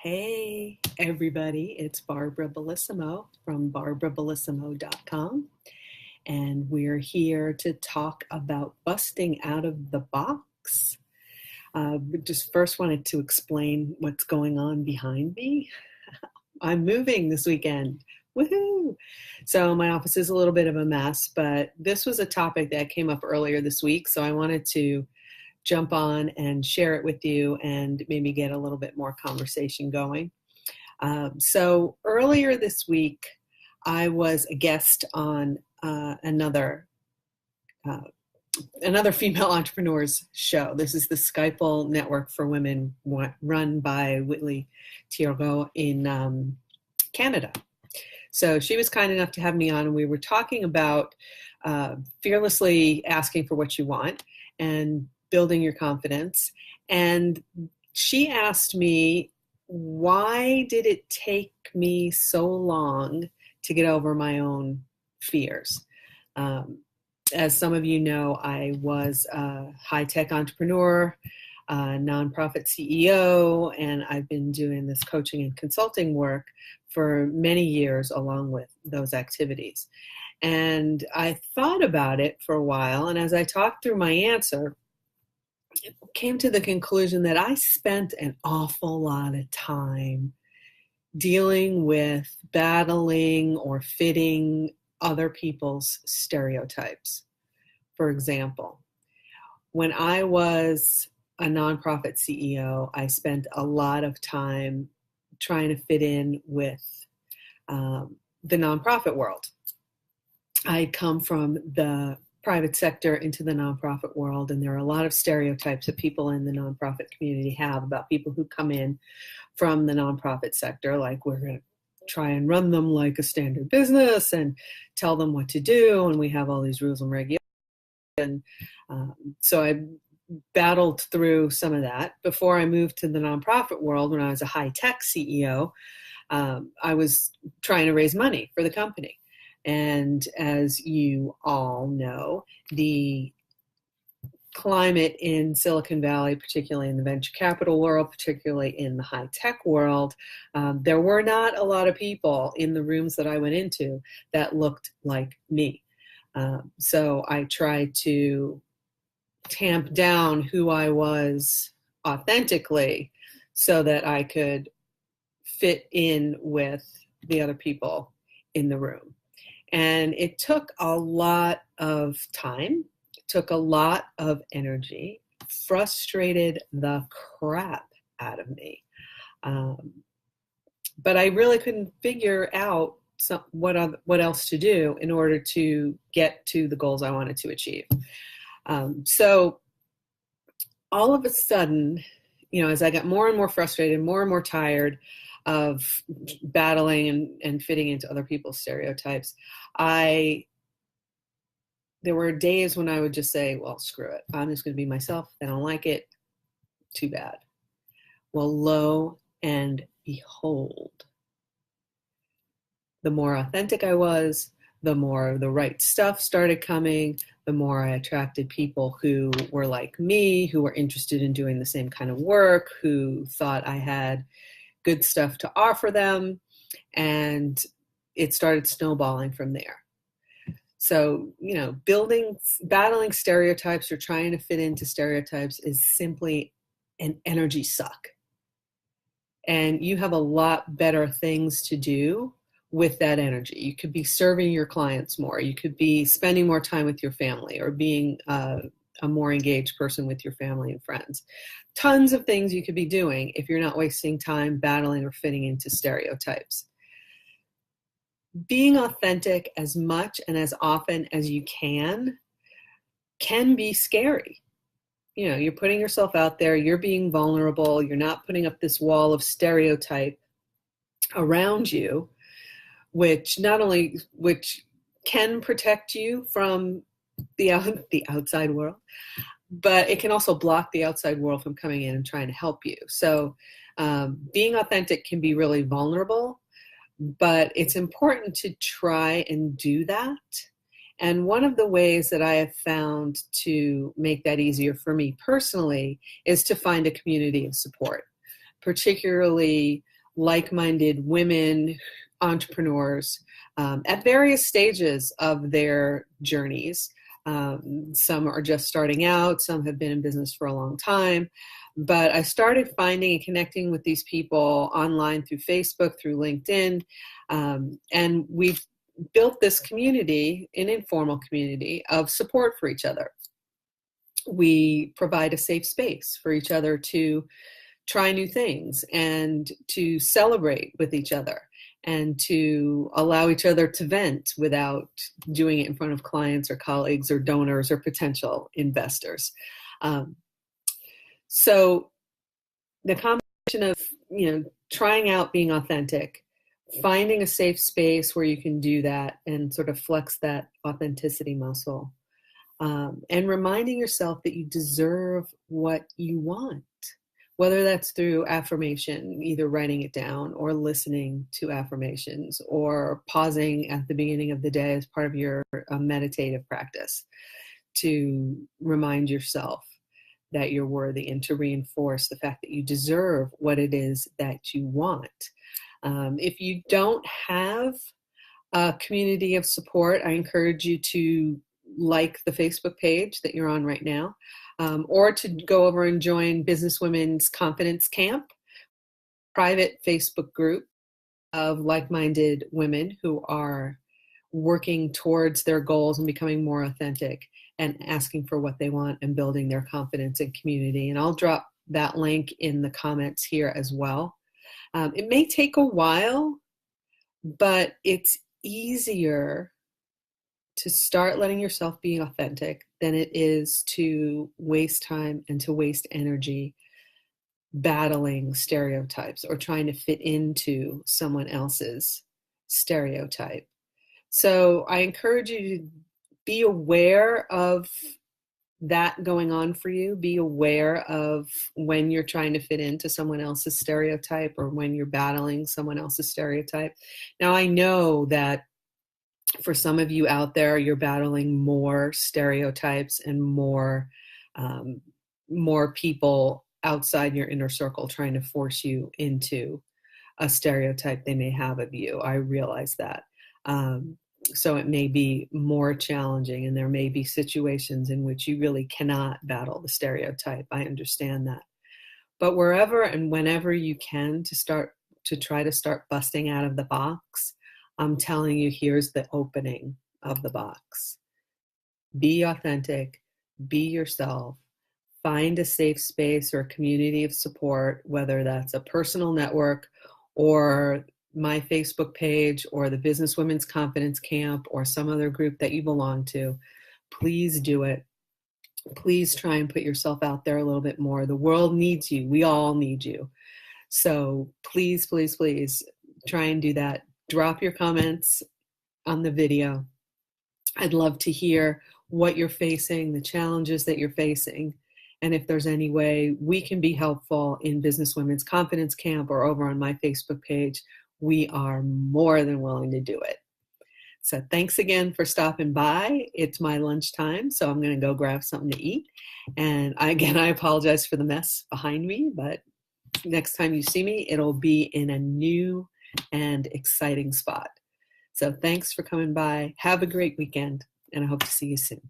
Hey, everybody, it's Barbara Bellissimo from barbarabellissimo.com, and we're here to talk about busting out of the box. Just first wanted to explain what's going on behind me. I'm moving this weekend. Woohoo! So my office is a little bit of a mess, but this was a topic that came up earlier this week, so I wanted to jump on and share it with you and maybe get a little bit more conversation going. So earlier this week, I was a guest on another female entrepreneurs show. This is the Skype Network for Women, run by Whitley Thiergo in Canada. So she was kind enough to have me on, and we were talking about fearlessly asking for what you want and building your confidence. And she asked me, why did it take me so long to get over my own fears? As some of you know, I was a high-tech entrepreneur, a nonprofit CEO, and I've been doing this coaching and consulting work for many years along with those activities. And I thought about it for a while, and as I talked through my answer, came to the conclusion that I spent an awful lot of time dealing with battling or fitting other people's stereotypes. For example, when I was a nonprofit CEO, I spent a lot of time trying to fit in with the nonprofit world. I come from the private sector into the nonprofit world, and there are a lot of stereotypes that people in the nonprofit community have about people who come in from the nonprofit sector, like we're going to try and run them like a standard business and tell them what to do, and we have all these rules and regulations. And so I battled through some of that. Before I moved to the nonprofit world, when I was a high-tech CEO, I was trying to raise money for the company. And as you all know, the climate in Silicon Valley, particularly in the venture capital world, particularly in the high-tech world, there were not a lot of people in the rooms that I went into that looked like me. So I tried to tamp down who I was authentically so that I could fit in with the other people in the room. And it took a lot of time, took a lot of energy, frustrated the crap out of me. But I really couldn't figure out what else to do in order to get to the goals I wanted to achieve. So all of a sudden, as I got more and more frustrated, more and more tired of battling and fitting into other people's stereotypes, there were days when I would just say, well, screw it. I'm just going to be myself. They don't like it. Too bad. Well, lo and behold, the more authentic I was, the more the right stuff started coming, the more I attracted people who were like me, who were interested in doing the same kind of work, who thought I had good stuff to offer them, and it started snowballing from there. So, battling stereotypes or trying to fit into stereotypes is simply an energy suck. And you have a lot better things to do with that energy. You could be serving your clients more. You could be spending more time with your family, or being a more engaged person with your family and friends. Tons of things you could be doing if you're not wasting time battling or fitting into stereotypes. Being authentic as much and as often as you can be scary. You're putting yourself out there, you're being vulnerable, you're not putting up this wall of stereotype around you, which can protect you from the outside world, but it can also block the outside world from coming in and trying to help you. So being authentic can be really vulnerable, but it's important to try and do that. And one of the ways that I have found to make that easier for me personally is to find a community of support. particularly like-minded women, entrepreneurs, at various stages of their journeys. Some are just starting out, some have been in business for a long time, but I started finding and connecting with these people online through Facebook, through LinkedIn, and we've built this community, an informal community of support for each other. We provide a safe space for each other to try new things and to celebrate with each other and to allow each other to vent without doing it in front of clients or colleagues or donors or potential investors. So the combination of, trying out being authentic, finding a safe space where you can do that and sort of flex that authenticity muscle, and reminding yourself that you deserve what you want, whether that's through affirmation, either writing it down or listening to affirmations or pausing at the beginning of the day as part of your meditative practice to remind yourself that you're worthy and to reinforce the fact that you deserve what it is that you want. If you don't have a community of support, I encourage you to like the Facebook page that you're on right now, or to go over and join Businesswomen's Confidence Camp, private Facebook group of like-minded women who are working towards their goals and becoming more authentic and asking for what they want and building their confidence and community. And I'll drop that link in the comments here as well. It may take a while, but it's easier to start letting yourself be authentic than it is to waste time and to waste energy battling stereotypes or trying to fit into someone else's stereotype. So I encourage you to be aware of that going on for you. Be aware of when you're trying to fit into someone else's stereotype or when you're battling someone else's stereotype. Now, I know that for some of you out there, you're battling more stereotypes and more people outside your inner circle trying to force you into a stereotype they may have of you. I realize that. So it may be more challenging, and there may be situations in which you really cannot battle the stereotype. I understand that. But wherever and whenever you can to try to start busting out of the box, I'm telling you, here's the opening of the box. Be authentic, be yourself, find a safe space or a community of support, whether that's a personal network or my Facebook page or the Businesswomen's Confidence Camp or some other group that you belong to. Please do it. Please try and put yourself out there a little bit more. The world needs you. We all need you. So please, please, please try and do that. Drop your comments on the video. I'd love to hear what you're facing, the challenges that you're facing, and if there's any way we can be helpful in Businesswomen's Confidence Camp or over on my Facebook page, we are more than willing to do it. So thanks again for stopping by. It's my lunchtime, so I'm going to go grab something to eat. And I apologize for the mess behind me, but next time you see me, it'll be in a new and exciting spot. So thanks for coming by. Have a great weekend, and I hope to see you soon.